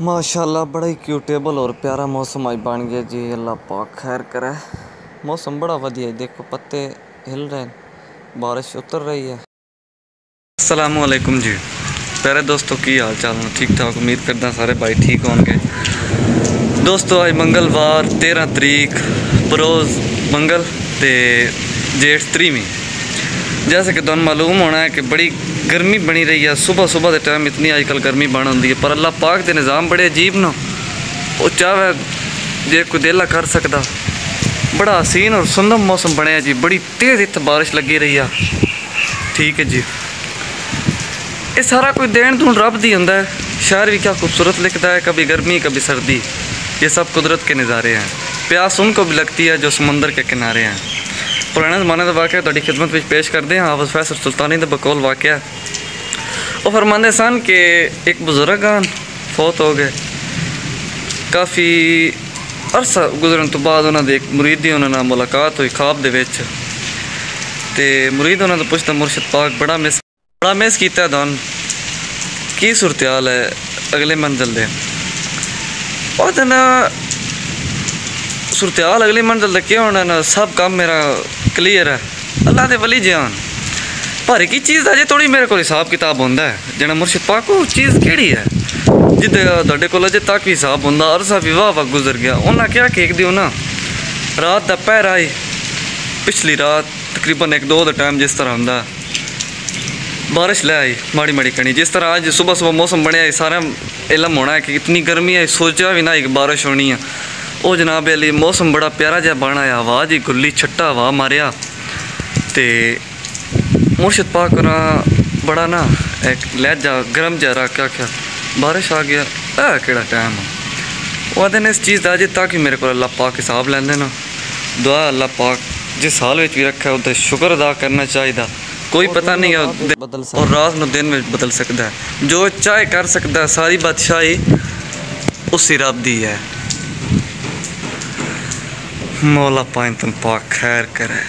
माशाल्लाह बड़ा ही क्यूटेबल और प्यारा मौसम आज बन गया जी। अल्लाह पाक खैर करे। मौसम बड़ा वधिया है, देखो पत्ते हिल रहे हैं, बारिश उतर रही है। अस्सलाम वालेकुम जी प्यारे दोस्तों, की हाल चाल है? ठीक ठाक, उम्मीद करता सारे भाई ठीक होंगे। दोस्तों आज मंगलवार 13 तरीक बरोज़ मंगल ते जेठ 3वीं। जैसे कि तुहानू मालूम होना है कि बड़ी गर्मी बनी रही है। सुबह सुबह के टाइम इतनी आजकल गर्मी बन होंगी है, पर अल्लाह पाक के निज़ाम बड़े अजीब न। वो चाहे जे कोई दिल कर सकता। बड़ा हसीन और सुंदर मौसम बनया जी। बड़ी तेज़ इतने बारिश लगी रही है। ठीक है जी, ये सारा कोई देन दून रब दी होंदा है। शायर भी क्या खूबसूरत लिखता है, कभी गर्मी कभी सर्दी, ये सब कुदरत के नज़ारे हैं। प्यास उनको भी लगती है जो समंदर के किनारे हैं। पुराने ज़माने का वाक़या तुहाडी खिदमत में पेश करते हैं। हाफ़िज़ फैसल सुल्तानी का बकौल वाक़या। वो फरमाते सन कि एक बुजुर्ग फौत हो गए। काफ़ी अरसा गुजरन तो बाद उन्होंने एक मुरीद दी उन्होंने मुलाकात हुई ख्वाब दे विच। ते मुरीद उन्होंने पुछता मुर्शिद पाक बड़ा मिस कीता तुहानू, की सूरत हाल है अगले मंजिल दे? और ना सूरत हाल अगली मंजिल क्या होना ना, सब काम मेरा क्लीयर है, अल्लाह दे वली जान। पर एक चीज़ अजे थोड़ी मेरे को हिसाब किताब होंदा है जना मुर्शिद पाक वो चीज़ केड़ी है जिदे तुहाडे कोल अजे तक भी हिसाब होंदा। अरसा भी वाह गुजर गया। उन्हें क्या केक दियो ना, रात का पहर आई, पिछली रात तकरीबन 1-2 का टाइम जिस तरह होंदा बारिश ले आई माड़ी माड़ी कणी। जिस तरह आज सुबह सुबह मौसम बनया सारा इलम होना है कि इतनी गर्मी है, सोचा भी ना कि बारिश होनी है। वो जनाब अली मौसम बड़ा प्यारा जहा बन आया, हवा जी गुल्ली छट्टा हवा मारिया। तो मुर्शिद पाक ना बड़ा ना एक लहजा गर्म जहा रख के आख्या बारिश आ गया, केड़ा टाइम है। वो आते इस चीज़ का अजे तक ही मेरे को अल्लाह पाक हिसाब लेंदे ना। दुआ अल्लाह पाक जिस हाल में भी रखा उसका शुक्र अदा करना चाहिए। कोई पता नहीं है और रात में दिन में बदल सकता है। जो चाहे कर सकता है, सारी बादशाही उसी रब दी है। मौला पाक तुम पाक खैर करे।